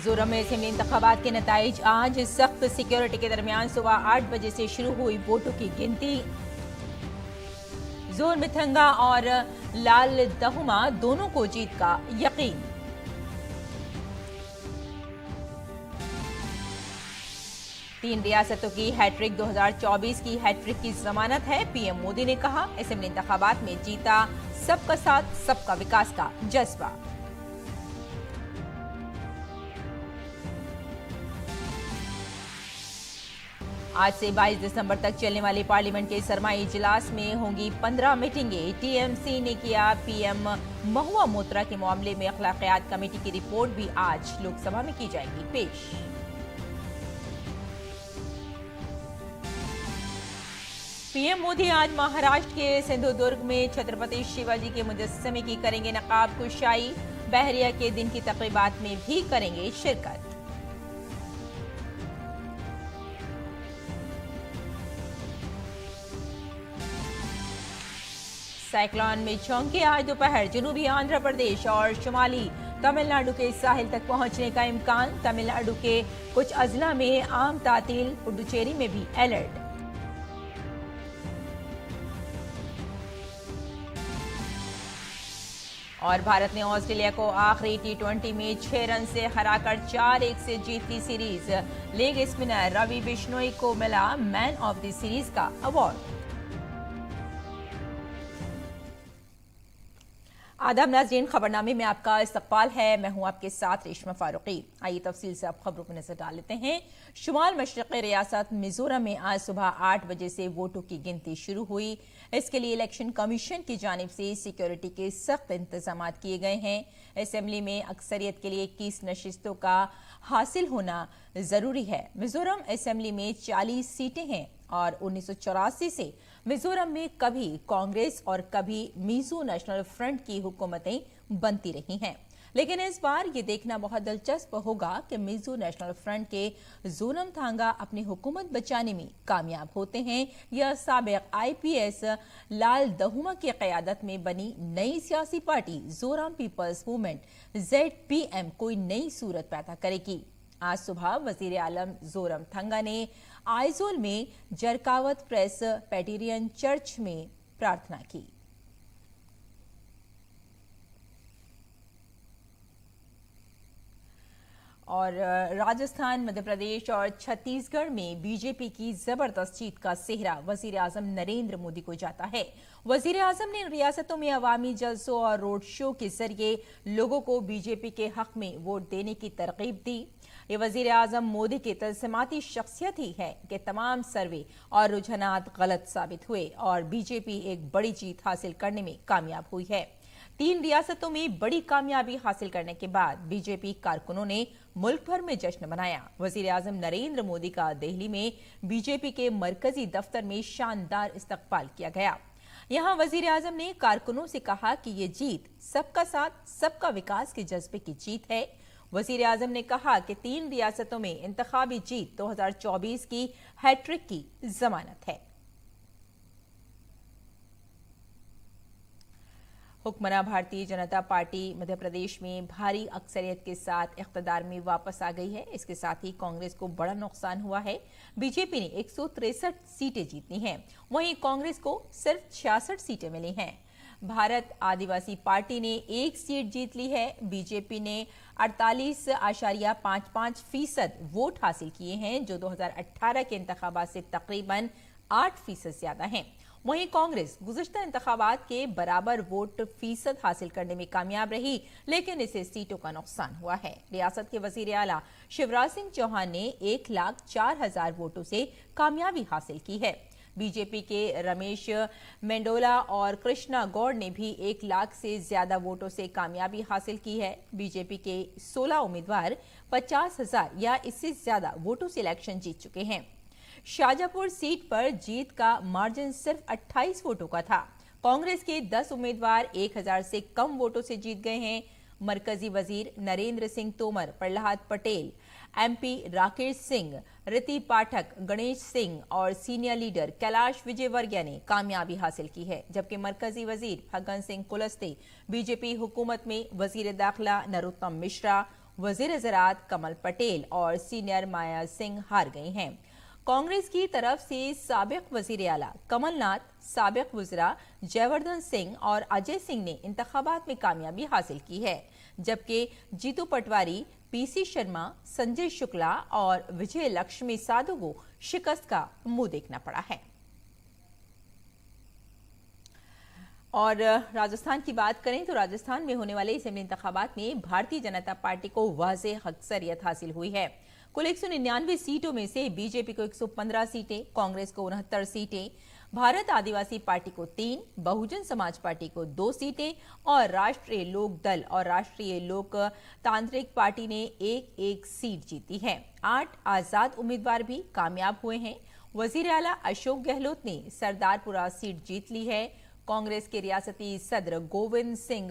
मिजोरम में असेंबली इंतखाबात के नताइज आज सख्त सिक्योरिटी के दरमियान सुबह 8 बजे से शुरू हुई वोटों की गिनती। जोरमथंगा और लाल दहुमा दोनों को जीत का यकीन। तीन रियासतों की हैट्रिक 2024 की हैट्रिक की जमानत है। पीएम मोदी ने कहा, असेंबली इंतखाबात में जीता सबका साथ सबका विकास का जज्बा। आज से 22 दिसंबर तक चलने वाले पार्लियामेंट के सरमाई इजलास में होंगी 15 मीटिंगें। टीएमसी ने किया पीएम महुआ मोत्रा के मामले में अखलाकियात कमेटी की रिपोर्ट भी आज लोकसभा में की जाएगी पेश। पीएम मोदी आज महाराष्ट्र के सिंधुदुर्ग में छत्रपति शिवाजी के मुजस्समे की करेंगे नकाब कुशाई। बहरिया के दिन की तकरीबात में भी करेंगे शिरकत। साइक्लोन में चौंके आज दोपहर जनूबी आंध्र प्रदेश और शुमाली तमिलनाडु के साहिल तक पहुंचने का इम्कान। तमिलनाडु के कुछ अजला में आम तातील, पुडुचेरी में भी अलर्ट। और भारत ने ऑस्ट्रेलिया को आखिरी टी20 में 6 रन से हराकर 4-1 से जीत ली series. Leg spinner Ravi Bishnoi को मिला मैन ऑफ द सीरीज का अवार्ड। आदाब नाज़रीन, खबरनामे में आपका इस्तकबाल है। मैं हूं आपके साथ रेशमा फारूकी। आइए तफसील से आप खबरों पर नजर डाल लेते हैं। शुमाल मशरक़ी रियासत मिजोरम में आज सुबह 8 बजे से वोटों की गिनती शुरू हुई। इसके लिए इलेक्शन कमीशन की जानिब से सिक्योरिटी के सख्त इंतजाम किए गए हैं। असेंबली में अक्सरियत के लिए 21 नशिस्तों का हासिल होना जरूरी है। मिजोरम असेंबली में 40 सीटें हैं और 1984 से मिजोरम में कभी कांग्रेस और कभी मीजो नेशनल फ्रंट की हुकूमतें बनती रही हैं। लेकिन इस बार ये देखना बहुत दिलचस्प होगा कि मिजो नेशनल फ्रंट के जोरमथंगा अपनी हुकूमत बचाने में कामयाब होते हैं या साबिक आईपीएस लाल दहुमा की क़यादत में बनी नई सियासी party Zoram people's movement ZPM कोई नई सूरत पैदा करेगी। आज सुबह वजीर आलम जोरमथंगा ने आइजोल में जरकावत प्रेस पेटेरियन चर्च में प्रार्थना की। और राजस्थान, मध्य प्रदेश और छत्तीसगढ़ में बीजेपी की जबरदस्त जीत का सेहरा वजीर आजम नरेंद्र मोदी को जाता है। वजीर आजम ने इन रियासतों में अवामी जलसों और रोड शो के जरिए लोगों को बीजेपी के हक में वोट देने की तरगीब दी। ये वजीर आजम मोदी की तलसमाती शख्सियत ही है कि तमाम सर्वे और रुझानात गलत साबित हुए और बीजेपी एक बड़ी जीत हासिल करने में कामयाब हुई है। 3 रियासतों में बड़ी कामयाबी हासिल करने के बाद बीजेपी कारकुनों ने मुल्क भर में जश्न मनाया। वजीर आजम नरेंद्र मोदी का दिल्ली में बीजेपी के मरकजी दफ्तर में शानदार इस्तकबाल किया गया। यहां वजीर आजम ने कारकुनों से कहा कि ये जीत सबका साथ सबका विकास के जज्बे की जीत है। वजीर आजम ने कहा कि 3 रियासतों में इंतखाबी जीत 2024 की हैट्रिक की जमानत है। हुक्मरां भारतीय जनता पार्टी मध्य प्रदेश में भारी अक्सरियत के साथ इख्तिदार में वापस आ गई है। इसके साथ ही कांग्रेस को बड़ा नुकसान हुआ है। बीजेपी ने 163 सीटें जीती हैं, वहीं कांग्रेस को सिर्फ 66 सीटें मिली हैं। भारत आदिवासी पार्टी ने 1 सीट जीत ली है। बीजेपी ने 48.55% वोट हासिल किए हैं, जो 2018 के इंतखाबात से तकरीबन 8% ज्यादा हैं। वहीं कांग्रेस गुज़िश्ता इंतखाबात के बराबर वोट फीसद हासिल करने में कामयाब रही, लेकिन इसे सीटों का नुकसान हुआ है। रियासत के वजीर आला शिवराज सिंह चौहान ने 1,04,000 वोटों से कामयाबी हासिल की है। बीजेपी के रमेश मेंडोला और कृष्णा गौड़ ने भी 1 लाख से ज्यादा वोटों से कामयाबी हासिल की है। बीजेपी के 16 उम्मीदवार 50,000 या इससे ज्यादा वोटों से इलेक्शन जीत चुके हैं। शाजापुर सीट पर जीत का मार्जिन सिर्फ 28 वोटों का था। कांग्रेस के 10 उम्मीदवार 1000 से कम वोटों से जीत गए हैं। मरकजी वजीर नरेंद्र सिंह तोमर, प्रहलाद पटेल, MP राकेश सिंह, रिति पाठक, गणेश सिंह और सीनियर लीडर कैलाश विजयवर्गीय ने कामयाबी हासिल की है, जबकि मरकजी वजीर फग्गन सिंह कुलस्ते बीजेपी हुकूमत में वजीर दाखिला नरोत्तम मिश्रा, वजीर ज़राअत कमल पटेल और सीनियर माया सिंह हार गई हैं। कांग्रेस की तरफ से साबिक वजीर आला कमलनाथ, साबिक वज़रा जयवर्धन सिंह और अजय सिंह ने इंतखाबात में कामयाबी हासिल की है, जबकि जीतू पटवारी, पीसी शर्मा, संजय शुक्ला और विजय लक्ष्मी साधु को शिकस्त का मुंह देखना पड़ा है। और राजस्थान की बात करें तो राजस्थान में होने वाले असेंबली इंतखाबात में भारतीय जनता पार्टी को वाज़ेह अक्सरियत हासिल हुई है। कुल 199 सीटों में से बीजेपी को 115 सीटें, कांग्रेस को 69 सीटें, भारत आदिवासी पार्टी को 3, बहुजन समाज पार्टी को 2 सीटें और राष्ट्रीय लोक दल और राष्ट्रीय लोकतांत्रिक पार्टी ने एक सीट जीती है। 8 आजाद उम्मीदवार भी कामयाब हुए हैं। वजीर आला अशोक गहलोत ने सरदारपुरा सीट जीत ली है। कांग्रेस के रियासती सदर गोविंद सिंह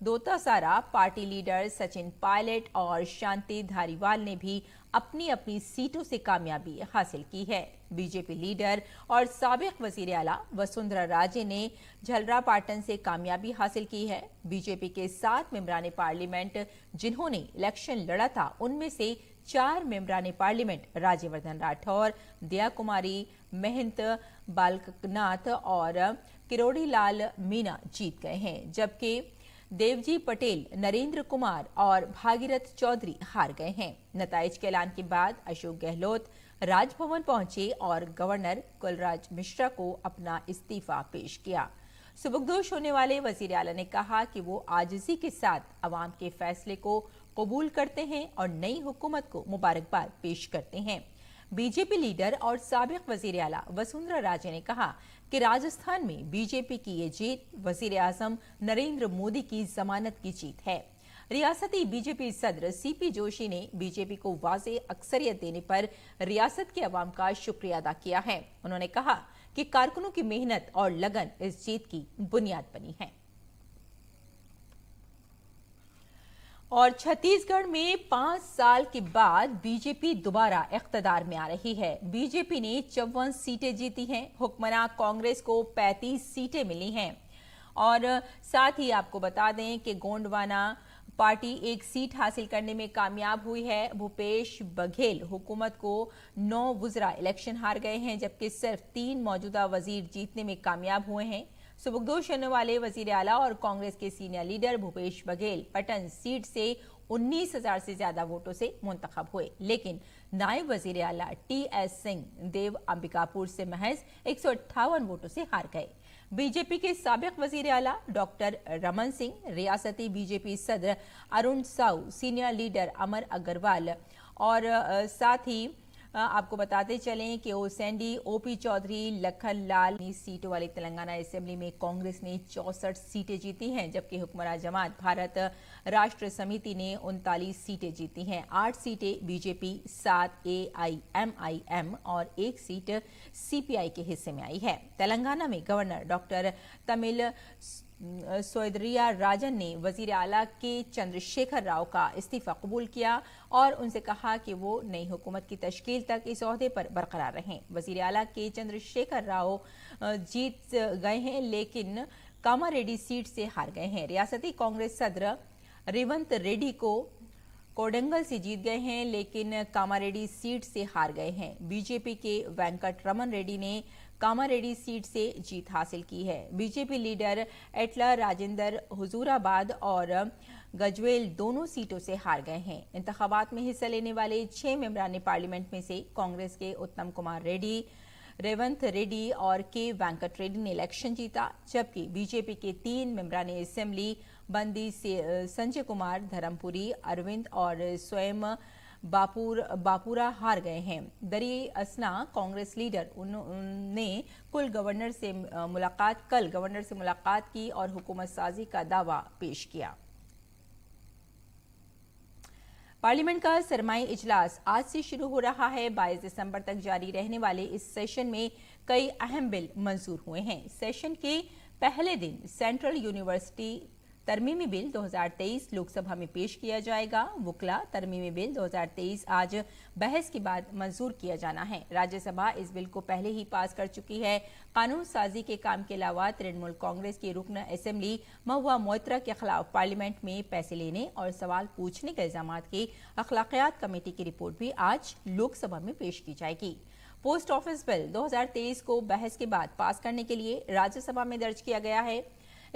दोतासारा, पार्टी लीडर सचिन पायलट और शांति धारीवाल ने भी अपनी अपनी सीटों से कामयाबी हासिल की है। बीजेपी लीडर और साबिक वजीर आला वसुंधरा राजे ने झलरापाटन से कामयाबी हासिल की है। बीजेपी के 7 मेंबराने पार्लियामेंट जिन्होंने इलेक्शन लड़ा था, उनमें से 4 मेंबराने पार्लियामेंट राज्यवर्धन राठौर, दया कुमारी, महंत बालकनाथ और किरोड़ी लाल मीना जीत गए हैं, जबकि देवजी पटेल, नरेंद्र कुमार और भागीरथ चौधरी हार गए हैं। नताइज के ऐलान के बाद अशोक गहलोत राजभवन पहुंचे और गवर्नर कुलराज मिश्रा को अपना इस्तीफा पेश किया। सुबुकदोश होने वाले वजीर आला ने कहा कि वो आजिजी के साथ अवाम के फैसले को कबूल करते हैं और नई हुकूमत को मुबारकबाद पेश करते हैं। बीजेपी लीडर और साबिक वजीर आला वसुंधरा राजे ने कहा कि राजस्थान में बीजेपी की ये जीत वजीर आजम नरेंद्र मोदी की जमानत की जीत है। रियासती बीजेपी सदर सीपी जोशी ने बीजेपी को वाज़े अक्सरियत देने पर रियासत के अवाम का शुक्रिया अदा किया है। उन्होंने कहा कि कारकुनों की मेहनत और लगन इस जीत की बुनियाद बनी है। और छत्तीसगढ़ में 5 साल के बाद बीजेपी दोबारा इख्तदार में आ रही है। बीजेपी ने 54 सीटें जीती हैं। हुक्मरान कांग्रेस को 35 सीटें मिली हैं। और साथ ही आपको बता दें कि गोंडवाना पार्टी 1 सीट हासिल करने में कामयाब हुई है। भूपेश बघेल हुकूमत को 9 वज़रा इलेक्शन हार गए हैं, जबकि सिर्फ 3 मौजूदा वजीर जीतने में कामयाब हुए हैं। सुबुकदोश होने वाले वजीर आला और कांग्रेस के senior leader Bhupesh Baghel Patan seat से 19,000 से ज्यादा वोटों से मुंतखब हुए, लेकिन नायब वजीर आला टीएस सिंह देव अंबिकापुर से महज 158 वोटों से हार गए। बीजेपी के साबिक वजीर आला डॉक्टर रमन सिंह, रियासती बीजेपी सदर अरुण साहू, सीनियर लीडर अमर अग्रवाल और साथ ही आपको बताते चलें कि ओसेंडी, ओपी चौधरी, लखन लाल सीटों वाली तेलंगाना असेंबली में कांग्रेस ने 64 सीटें जीती हैं, जबकि हुक्मरान जमात भारत राष्ट्र समिति ने 39 सीटें जीती हैं। 8 सीटें बीजेपी, 7 AIMIM और 1 सीट CPI के हिस्से में आई है। तेलंगाना में गवर्नर डॉक्टर तमिल सोयदरिया राजन ने वजीर आला के चंद्रशेखर राव का इस्तीफा कबूल किया और उनसे कहा कि वो नई हुकूमत की तश्कील तक इस ओहदे पर बरकरार रहें। वजीर आला के चंद्रशेखर राव जीत गए हैं, लेकिन कामारेड्डी सीट से हार गए हैं। रियासती कांग्रेस सदर रेवंत रेड्डी को कोडंगल से जीत गए हैं, लेकिन कामारेड्डी सीट से हार गए हैं। बीजेपी के वेंकट रमन रेड्डी ने कामारेड्डी सीट से जीत हासिल की है। बीजेपी लीडर एटला राजेंद्र हुजूराबाद और गजवेल दोनों सीटों से हार गए हैं। इंतखाबात में हिस्सा लेने वाले 6 मेंबराने पार्लियामेंट में से कांग्रेस के उत्तम कुमार रेड्डी, रेवंत रेड्डी और के वेंकट रेड्डी ने इलेक्शन जीता, जबकि बीजेपी के 3 मेंबराने असेंबली बंदी से संजय कुमार, धर्मपुरी, अरविंद और स्वयं बापुरा हार गए हैं। दरी असना कांग्रेस लीडर ने कल गवर्नर से मुलाकात की और हुकूमत साजी का दावा पेश किया। पार्लियामेंट का सरमाई इजलास आज से शुरू हो रहा है। 22 दिसंबर तक जारी रहने वाले इस सेशन में कई अहम बिल मंजूर हुए हैं। सेशन के पहले दिन सेंट्रल यूनिवर्सिटी तरमीमी बिल 2023 लोकसभा में पेश किया जाएगा। वुकला तरमीमी बिल 2023 आज बहस के बाद मंजूर किया जाना है। राज्यसभा इस बिल को पहले ही पास कर चुकी है। कानून साजी के काम के अलावा तृणमूल कांग्रेस की रुकन असेंबली महुआ मोइत्रा के खिलाफ पार्लियामेंट में पैसे लेने और सवाल पूछने के इल्जाम की अखलाकियात कमेटी की रिपोर्ट भी आज लोकसभा में पेश की जाएगी। पोस्ट ऑफिस बिल 2023 को बहस के बाद पास करने के लिए राज्यसभा में दर्ज किया गया है।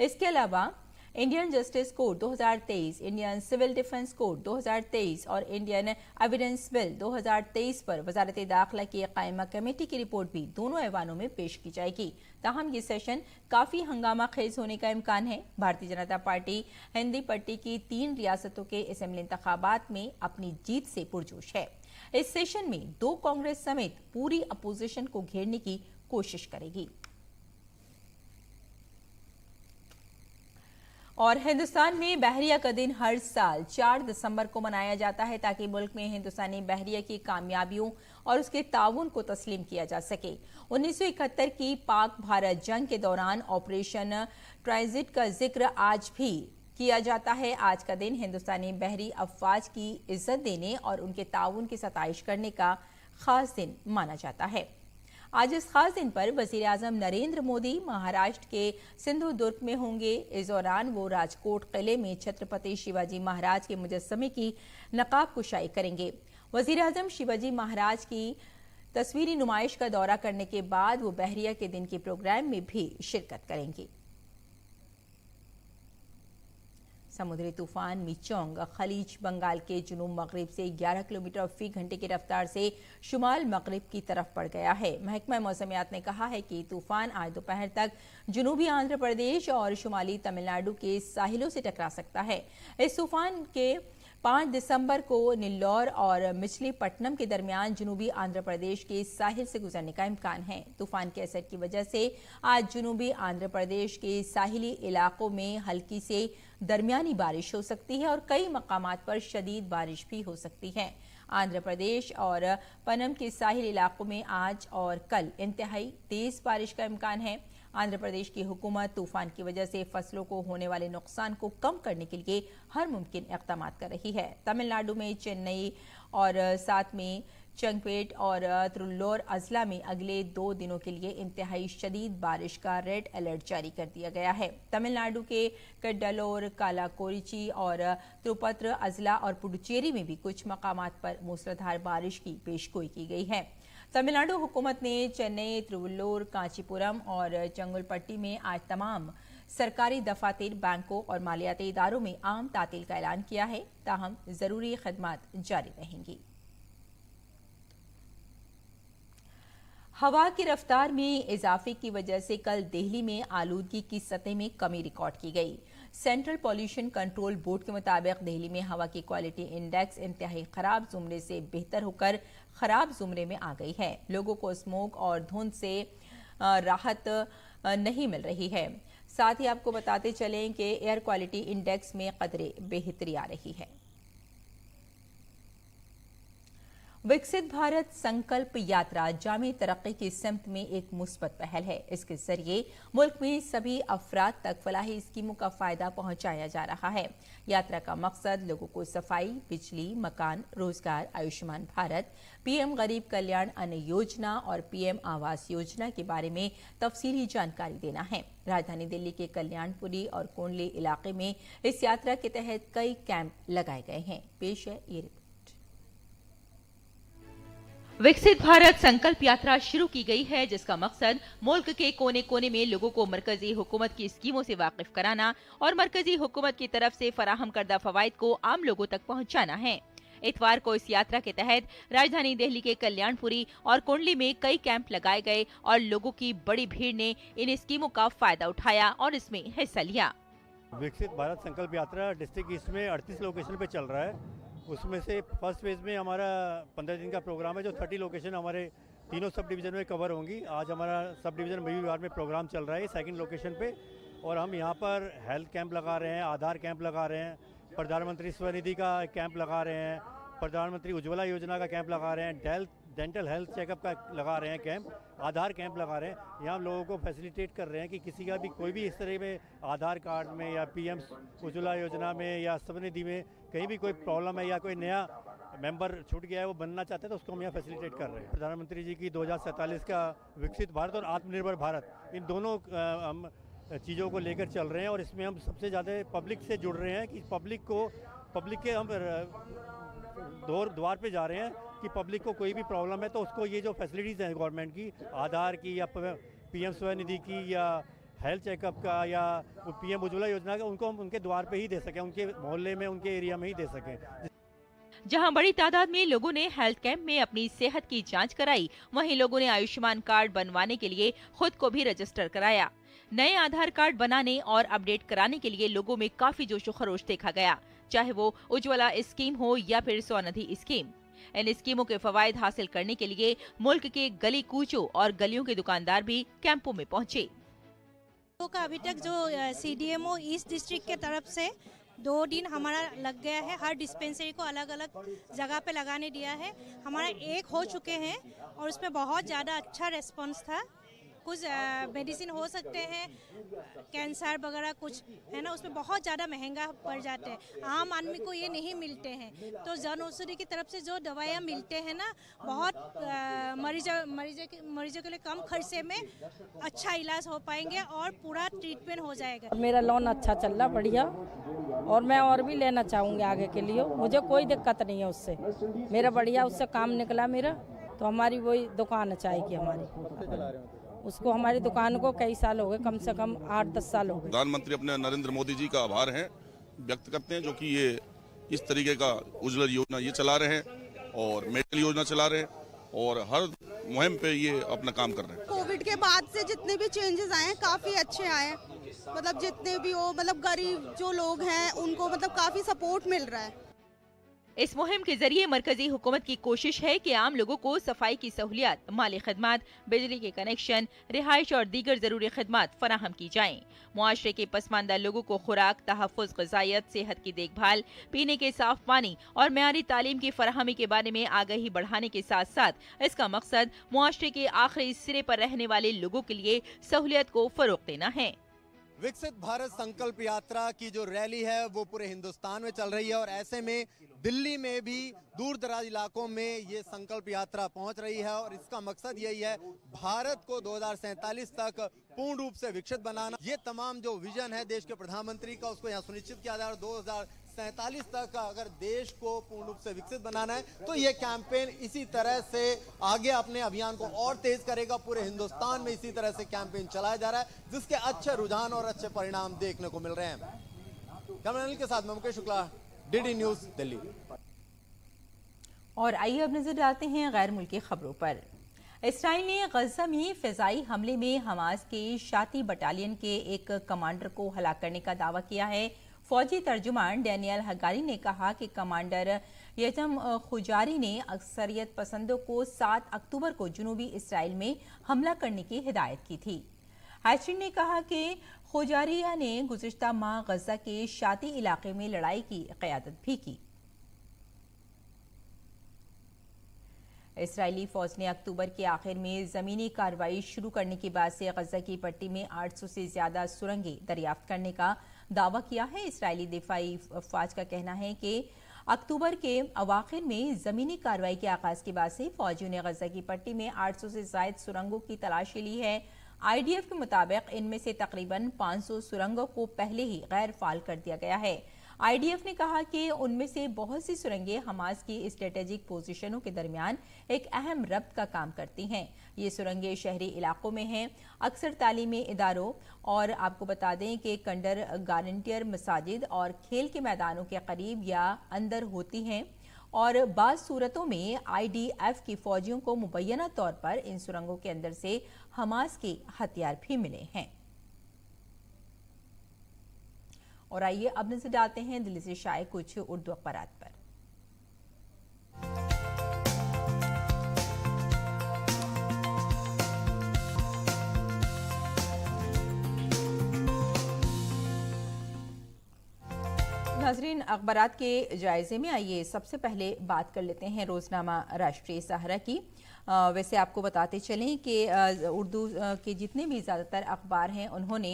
इसके अलावा Indian justice code 2023, Indian civil defence code 2023 और इंडियन एविडेंस बिल 2023 पर वजारत दाखिला की कायमा कमेटी की रिपोर्ट भी दोनों ऐवानों में पेश की जाएगी। ताहम ये सेशन काफी हंगामा खेज होने का इम्कान है। भारतीय जनता पार्टी हिंदी पट्टी की 3 रियासतों के असेंबली इंतखाबात में अपनी जीत से पुरजोश है। इस सेशन में 2 कांग्रेस समेत पूरी अपोजिशन को घेरने की कोशिश करेगी। और हिंदुस्तान में बहरिया का दिन हर साल 4 दिसंबर को मनाया जाता है ताकि मुल्क में हिंदुस्तानी बहरिया की कामयाबियों और उसके ताउन को तस्लीम किया जा सके। 1971 की पाक भारत जंग के दौरान ऑपरेशन ट्रांजिट का जिक्र आज भी किया जाता है। आज का दिन हिंदुस्तानी बहरी अफवाज की इज्जत देने और उनके ताउन की सताइश करने का खास दिन माना जाता है। आज इस खास दिन पर वजीर आजम नरेंद्र मोदी महाराष्ट्र के सिंधुदुर्ग में होंगे। इस दौरान वो राजकोट किले में छत्रपति शिवाजी महाराज के मुजस्समे की नकाब कुशाई करेंगे। वजीर आजम शिवाजी महाराज की तस्वीरी नुमाइश का दौरा करने के बाद वो बहरिया के दिन के प्रोग्राम में भी शिरकत करेंगे। समुद्री तूफान मिचोंग खलीज बंगाल के जुनूब मगरिब से 11 किलोमीटर फी घंटे की रफ्तार से शुमाल मगरिब की तरफ बढ़ गया है। महकमा मौसमियात ने कहा है कि तूफान आज दोपहर तक जनूबी आंध्र प्रदेश और शुमाली तमिलनाडु के साहिलों से टकरा सकता है। इस तूफान के 5 दिसंबर को निल्लौर और मछलीपट्टनम के दरमियान जनूबी आंध्र प्रदेश के साहिल से गुजरने का इम्कान है। तूफान के असर की वजह से आज जनूबी आंध्र प्रदेश के साहिली इलाकों में हल्की से दरमियानी बारिश हो सकती है और कई मकामात पर शदीद बारिश भी हो सकती है। आंध्र प्रदेश और पनम के साहिल इलाकों में आज और कल इंतहाई तेज बारिश का इम्कान है। आंध्र प्रदेश की हुकूमत तूफान की वजह से फसलों को होने वाले नुकसान को कम करने के लिए हर मुमकिन इक़दाम कर रही है। तमिलनाडु में चेन्नई और साथ में चंगपेट और त्रिल्लोर अजला में अगले 2 दिनों के लिए इंतहाई शदीद बारिश का रेड अलर्ट जारी कर दिया गया है। तमिलनाडु के कड्डलोर, कालाकोरिची और तिरुपत्र अजला और पुडुचेरी में भी कुछ मकामात पर मूसलाधार बारिश की पेशगोई की गई है। तमिलनाडु हुकूमत ने चेन्नई, त्रिवल्लुर, कांचीपुरम और चंगलपट्टी में आज तमाम सरकारी दफातर, बैंकों और मालियाती इदारों में आम तातील का ऐलान किया है। ताहम जरूरी खदमात जारी रहेंगी। हवा की रफ्तार में इजाफे की वजह से कल दिल्ली में आलूदगी की सतह में कमी रिकॉर्ड की गई। सेंट्रल पॉल्यूशन कंट्रोल बोर्ड के मुताबिक दिल्ली में हवा की क्वालिटी इंडेक्स इंतहाई खराब जुमरे से बेहतर होकर खराब जुमरे में आ गई है। लोगों को स्मोक और धुंध से राहत नहीं मिल रही है। साथ ही आपको बताते चलें कि एयर क्वालिटी इंडेक्स में कदरे बेहतरी आ रही है। विकसित भारत संकल्प यात्रा जामी तरक्की की सिमत में एक मुस्बत पहल है। इसके जरिए मुल्क में सभी अफराद तक फलाही स्कीमों का फायदा पहुंचाया जा रहा है। यात्रा का मकसद लोगों को सफाई, बिजली, मकान, रोजगार, आयुष्मान भारत, पीएम गरीब कल्याण अन्न योजना और पीएम आवास योजना के बारे में तफसीली जानकारी देना है। राजधानी दिल्ली के कल्याणपुरी और कोंडली इलाके में इस यात्रा के तहत कई कैंप लगाए गए हैं। पेश है ये रिपोर्ट। विकसित भारत संकल्प यात्रा शुरू की गई है, जिसका मकसद मुल्क के कोने कोने में लोगों को मरकजी हुकूमत की स्कीमों से वाकिफ कराना और मरकजी हुकूमत की तरफ से फराहम करदा फवाइद को आम लोगों तक पहुंचाना है। इतवार को इस यात्रा के तहत राजधानी दिल्ली के कल्याणपुरी और कुंडली में कई कैंप लगाए गए और लोगों की बड़ी भीड़ ने इन स्कीमों का फायदा उठाया और इसमें हिस्सा लिया। विकसित भारत संकल्प यात्रा डिस्ट्रिक्ट ईस्ट में 38 लोकेशन पे चल रहा है। उसमें से फर्स्ट फेज में हमारा 15 दिन का प्रोग्राम है, जो 30 लोकेशन हमारे तीनों सब डिवीज़न में कवर होंगी। आज हमारा सब डिवीज़न मयूर में प्रोग्राम चल रहा है सेकंड लोकेशन पे, और हम यहाँ पर हेल्थ कैंप लगा रहे हैं, आधार कैंप लगा रहे हैं, प्रधानमंत्री स्वनिधि का कैंप लगा रहे हैं, प्रधानमंत्री उज्ज्वला योजना का कैंप लगा रहे हैं, डेंटल हेल्थ चेकअप का लगा रहे हैं कैंप, आधार कैंप लगा रहे हैं। यहाँ हम लोगों को फैसिलिटेट कर रहे हैं कि किसी का भी कोई भी इस तरह में आधार कार्ड में या पीएम उज्ज्वला योजना में या स्वनिधि में कहीं भी कोई प्रॉब्लम है या कोई नया मेंबर छूट गया है वो बनना चाहते हैं तो उसको हम यहाँ फैसिलिटेट कर रहे हैं। प्रधानमंत्री जी की 2047 का विकसित भारत और आत्मनिर्भर भारत, इन दोनों हम चीज़ों को लेकर चल रहे हैं और इसमें हम सबसे ज़्यादा पब्लिक से जुड़ रहे हैं कि पब्लिक के हम द्वार पे जा रहे हैं कि पब्लिक को कोई भी प्रॉब्लम है तो उसको ये जो फैसिलिटीज़ हैं गवर्नमेंट की, आधार की या पीएम स्वनिधि की या हेल्थ चेकअप का या पीएम उज्ज्वला योजना का, उनको हम उनके द्वार पे ही दे सकें, उनके मोहल्ले में उनके एरिया में ही दे सकें। जहां बड़ी तादाद में लोगों ने हेल्थ कैंप में अपनी सेहत की जांच कराई, वहीं लोगों ने आयुष्मान कार्ड बनवाने के लिए खुद को भी रजिस्टर कराया। नए आधार कार्ड बनाने और अपडेट कराने के लिए लोगों में काफी जोशो खरोश देखा गया, चाहे वो उज्ज्वला स्कीम हो या फिर स्वनिधि स्कीम। इन स्कीमों के फवायद हासिल करने के लिए मुल्क के गली कूचों और गलियों के दुकानदार भी कैंपों में पहुंचे। का अभी तक जो CDMO ईस्ट डिस्ट्रिक्ट के तरफ से 2 दिन हमारा लग गया है, हर डिस्पेंसरी को अलग अलग जगह पे लगाने दिया है। हमारा 1 हो चुके हैं और उसमें बहुत ज़्यादा अच्छा रेस्पॉन्स था। कुछ मेडिसिन हो सकते हैं, कैंसर वगैरह कुछ है ना, उसमें बहुत ज़्यादा महंगा पड़ जाते हैं, आम आदमी को ये नहीं मिलते हैं। तो जन औषधि की तरफ से जो दवाइयाँ मिलते हैं ना, बहुत मरीजों के लिए कम खर्चे में अच्छा इलाज हो पाएंगे और पूरा ट्रीटमेंट हो जाएगा। मेरा लोन अच्छा चल रहा, बढ़िया, और मैं और भी लेना चाहूँगी आगे के लिए। मुझे कोई दिक्कत नहीं है उससे, मेरा बढ़िया उससे काम निकला मेरा। तो हमारी वही दुकान चाहिए हमारी, उसको हमारी दुकान को कई साल हो गए, कम से कम 8-10 साल हो गए। प्रधानमंत्री अपने नरेंद्र मोदी जी का आभार व्यक्त करते हैं, जो कि ये इस तरीके का उज्ज्वला योजना ये चला रहे हैं और मेडिकल योजना चला रहे हैं और हर मुहिम पे ये अपना काम कर रहे हैं। कोविड के बाद से जितने भी चेंजेस आए हैं काफी अच्छे आए हैं, मतलब जितने भी हो, मतलब गरीब जो लोग हैं उनको मतलब काफी सपोर्ट मिल रहा है। इस मुहिम के जरिए मरकजी हुकूमत की कोशिश है कि आम लोगों को सफाई की सहूलियत, माली खदमात, बिजली के कनेक्शन, रिहाइश और दीगर जरूरी खदमात फराहम की जाएं। मुआशरे के पसमानदा लोगों को खुराक, तहफ़्फ़ुज़, ग़िज़ायत, सेहत की देखभाल, पीने के साफ पानी और मेयारी तालीम की फराहमी के बारे में आगाही बढ़ाने के साथ साथ इसका मकसद मुआशरे के आखिरी सिरे पर रहने वाले लोगों के लिए सहूलियत को फरोग़ देना है। विकसित भारत संकल्प यात्रा की जो रैली है वो पूरे हिंदुस्तान में चल रही है और ऐसे में दिल्ली में भी दूर दराज इलाकों में ये संकल्प यात्रा पहुंच रही है और इसका मकसद यही है भारत को 2047 तक पूर्ण रूप से विकसित बनाना। ये तमाम जो विजन है देश के प्रधानमंत्री का, उसको यहाँ सुनिश्चित किया जा रहा है। 2047 तक अगर देश को पूर्ण रूप से विकसित बनाना है तो ये कैंपेन इसी तरह से आगे अपने अभियान को और तेज करेगा। पूरे हिंदुस्तान में इसी तरह से कैंपेन चलाया जा रहा है, जिसके अच्छे रुझान और अच्छे परिणाम देखने को मिल रहे हैं। कैमरा के साथ मैं मुकेश शुक्ला, DD न्यूज, दिल्ली। और आइए अब नजर डालते हैं गैर मुल्की खबरों पर। इसराइल ने गजा में फिजाई हमले में हमास के शाती बटालियन के एक कमांडर को हलाक करने का दावा किया है। फौजी तर्जुमान डैनियल हगारी ने कहा कि कमांडर यजम खुजारी ने अक्सरियत पसंदों को 7 अक्टूबर को जुनूबी इसराइल में हमला करने की हिदायत की थी। हैचरी ने कहा कि खुजारिया ने गुज़िश्ता माह गजा के शाती इलाके में लड़ाई की क़यादत भी की। इसराइली फौज ने अक्टूबर के आखिर में जमीनी कार्रवाई शुरू करने के बाद से गजा की पट्टी में 800 से ज्यादा सुरंगें दरियाफ्त करने का दावा किया है। इसराइली दिफाई फौज का कहना है कि अक्टूबर के अवाखिर में जमीनी कार्रवाई के आगाज के बाद से फौजियों ने गजा की पट्टी में 800 से ज्यादा सुरंगों की तलाशी ली है। IDF के मुताबिक इनमें से तकरीबन 500 सुरंगों को पहले ही गैर फाल कर दिया गया है। IDF ने कहा कि उनमें से बहुत सी सुरंगें हमास की स्ट्रेटेजिक पोजीशनों के दरमियान एक अहम रब्त का काम करती हैं। ये सुरंगें शहरी इलाकों में हैं, अक्सर तालीमी इदारों और आपको बता दें कि कंडर गारंटियर मसाजिद और खेल के मैदानों के करीब या अंदर होती हैं और बाज़ सूरतों में IDF की फौजियों को मुबैना तौर पर इन सुरंगों के अंदर से हमास के हथियार भी मिले हैं। और आइए अब नजर डालते हैं दिल्ली से शाये कुछ उर्दू अखबारात पर। नाजरीन, अखबारात के जायजे में आइए सबसे पहले बात कर लेते हैं रोजनामा राष्ट्रीय सहारा की। वैसे आपको बताते चलें कि उर्दू के जितने भी ज़्यादातर अखबार हैं उन्होंने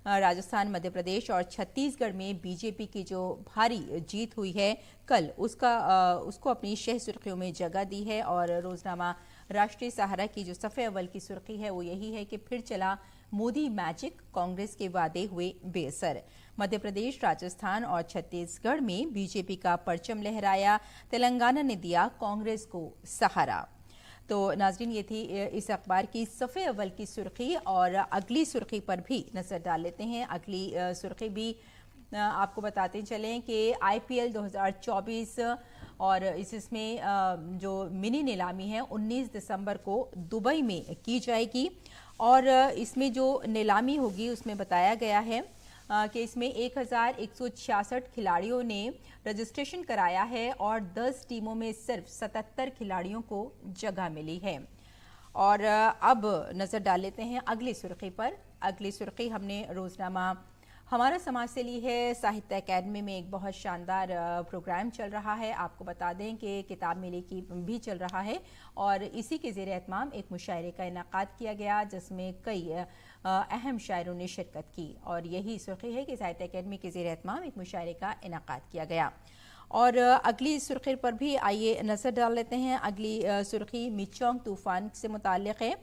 राजस्थान, मध्य प्रदेश और छत्तीसगढ़ में बीजेपी की जो भारी जीत हुई है कल, उसको अपनी शह सुर्खियों में जगह दी है। और रोजनामा राष्ट्रीय सहारा की जो सफ़े अव्वल की सुर्खी है वो यही है कि फिर चला मोदी मैजिक, कांग्रेस के वादे हुए बेअसर। मध्य प्रदेश, राजस्थान और छत्तीसगढ़ में बीजेपी का परचम लहराया, तेलंगाना ने दिया कांग्रेस को सहारा। तो नाजरीन, ये थी इस अखबार की सफ़े अव्वल की सुर्खी। और अगली सुर्खी पर भी नज़र डाल लेते हैं। अगली सुर्खी भी आपको बताते चलें कि IPL 2024 और इसमें जो मिनी नीलामी है 19 दिसंबर को दुबई में की जाएगी। और इसमें जो नीलामी होगी उसमें बताया गया है कि इसमें 1166 खिलाड़ियों ने रजिस्ट्रेशन कराया है और 10 टीमों में सिर्फ 77 खिलाड़ियों को जगह मिली है। और अब नज़र डाल लेते हैं अगली सुर्खी पर। अगली सुर्खी हमने रोजनामा हमारा समाज से ली है। साहित्य अकेडमी में एक बहुत शानदार प्रोग्राम चल रहा है। आपको बता दें कि किताब मेले की भी चल रहा है और इसी के ज़ेर एहतमाम एक मुशायरे का इनेकाद किया गया जिसमें कई अहम शायरों ने शिरकत की। और यही सुर्खी है कि साहित्य अकेडमी के ज़ेर एहतमाम एक मुशायरे का इनेकाद किया गया। और अगली सुर्खी पर भी आइए नज़र डाल लेते हैं। अगली सुर्खी मिचोंग तूफान से मुताल्लिक़ है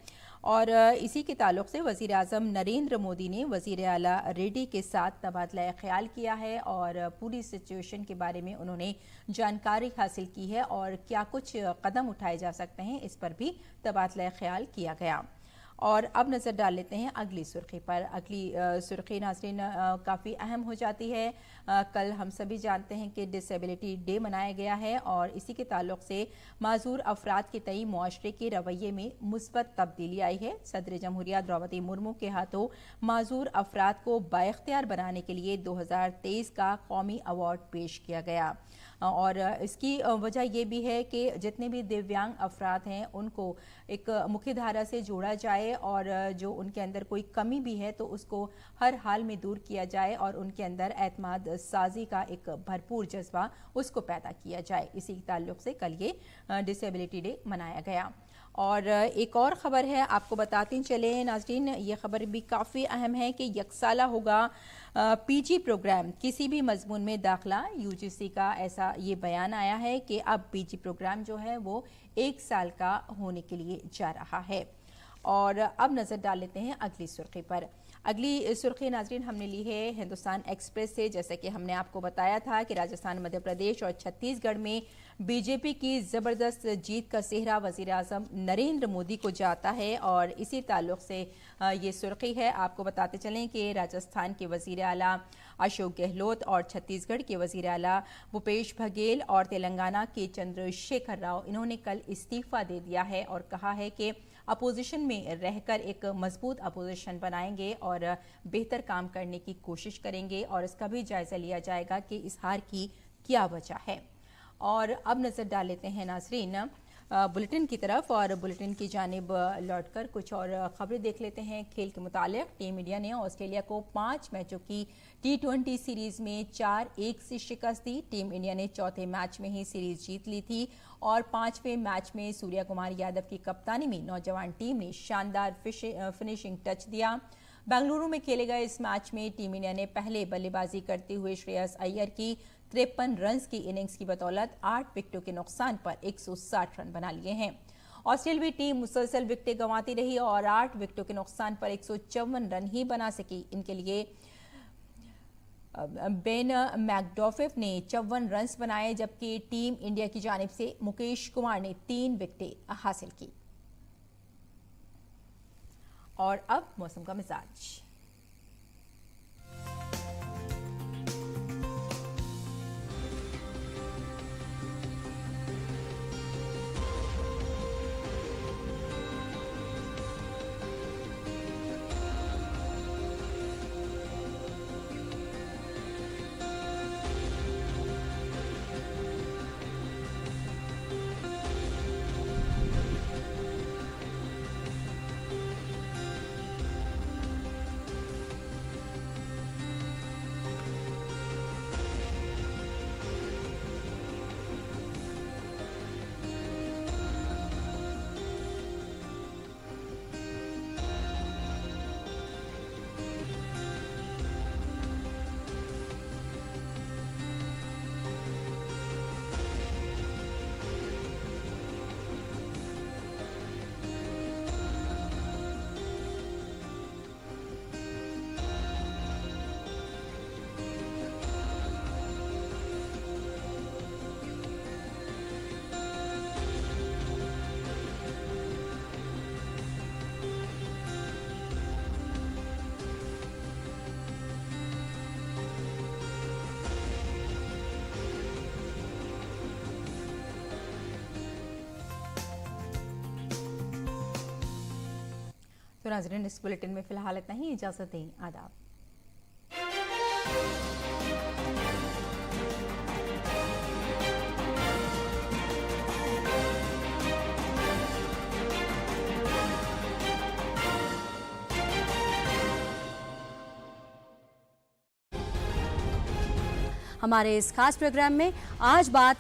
और इसी के ताल्लुक़ से वज़ीर आज़म नरेंद्र मोदी ने वज़ीर आला रेड्डी के साथ तबादला ख्याल किया है और पूरी सिचुएशन के बारे में उन्होंने जानकारी हासिल की है और क्या कुछ कदम उठाए जा सकते हैं इस पर भी तबादला ख्याल किया गया। और अब नज़र डाल लेते हैं अगली सुर्खी पर। अगली सुर्खी नाज़रीन काफ़ी अहम हो जाती है। कल हम सभी जानते हैं कि डिसेबिलिटी डे मनाया गया है और इसी के ताल्लुक़ से माजूर अफराद के तई मुआशरे के रवैये में मुस्बत तब्दीली आई है। सदर जमहूरिया द्रौपदी मुर्मू के हाथों माजूर अफराद को बाइख्तियार बनाने के लिए 2023 का कौमी अवार्ड पेश किया गया। और इसकी वजह यह भी है कि जितने भी दिव्यांग अफराद हैं उनको एक मुख्यधारा से जोड़ा जाए और जो उनके अंदर कोई कमी भी है तो उसको हर हाल में दूर किया जाए और उनके अंदर एतमाद साजी का एक भरपूर जज्बा उसको पैदा किया जाए। इसी के ताल्लुक से कल ये डिसेबिलिटी डे मनाया गया। और एक और ख़बर है, आपको बताते चले नाज़रीन, ये ख़बर भी काफ़ी अहम है कि यकसाला होगा PG प्रोग्राम। किसी भी मजमून में दाखिला, UGC का ऐसा ये बयान आया है कि अब PG प्रोग्राम जो है वो 1 साल का होने के लिए जा रहा है। और अब नज़र डाल लेते हैं अगली सुर्खी पर। अगली सुर्खी नाजरीन हमने ली है हिंदुस्तान एक्सप्रेस से। जैसे कि हमने आपको बताया था कि राजस्थान, मध्य प्रदेश और छत्तीसगढ़ में बीजेपी की ज़बरदस्त जीत का सेहरा वज़ीर आज़म नरेंद्र मोदी को जाता है और इसी ताल्लुक़ से ये सुर्खी है। आपको बताते चलें कि राजस्थान के वज़ीर आला अशोक गहलोत और छत्तीसगढ़ के वज़ीर आला भूपेश बघेल और तेलंगाना के चंद्रशेखर राव, इन्होंने कल इस्तीफ़ा दे दिया है और कहा है कि अपोजिशन में रहकर एक मजबूत अपोजिशन बनाएंगे और बेहतर काम करने की कोशिश करेंगे और इसका भी जायज़ा लिया जाएगा कि इस हार की क्या वजह है। और अब नज़र डाल लेते हैं नाजरीन बुलेटिन की तरफ और बुलेटिन की जानिब लौटकर कुछ और ख़बरें देख लेते हैं। खेल के मुतालिक टीम इंडिया ने ऑस्ट्रेलिया को 5 मैचों की T20 सीरीज़ में 4-1 से शिकस्त दी। टीम इंडिया ने चौथे मैच में ही सीरीज़ जीत ली थी और 5वें मैच में सूर्या कुमार यादव की कप्तानी में नौजवान टीम ने शानदार फिनिशिंग टच दिया। बेंगलुरु में खेले गए इस मैच में टीम इंडिया ने पहले बल्लेबाजी करते हुए श्रेयस अय्यर की 53 रन की इनिंग्स की बदौलत 8 विकेटों के नुकसान पर 160 रन बना लिए हैं। ऑस्ट्रेलियावी टीम मुसलसल विकेटें गंवाती रही और 8 विकेटों के नुकसान पर 154 रन ही बना सकी। इनके लिए बेन मैकडॉफिफ ने 54 रन बनाए जबकि टीम इंडिया की जानिब से मुकेश कुमार ने 3 विकेटें हासिल की। और अब मौसम का मिजाज। तो नाज़रीन, इस बुलेटिन में फिलहाल इतना ही। इजाजत दें, आदाब। हमारे इस खास प्रोग्राम में आज बात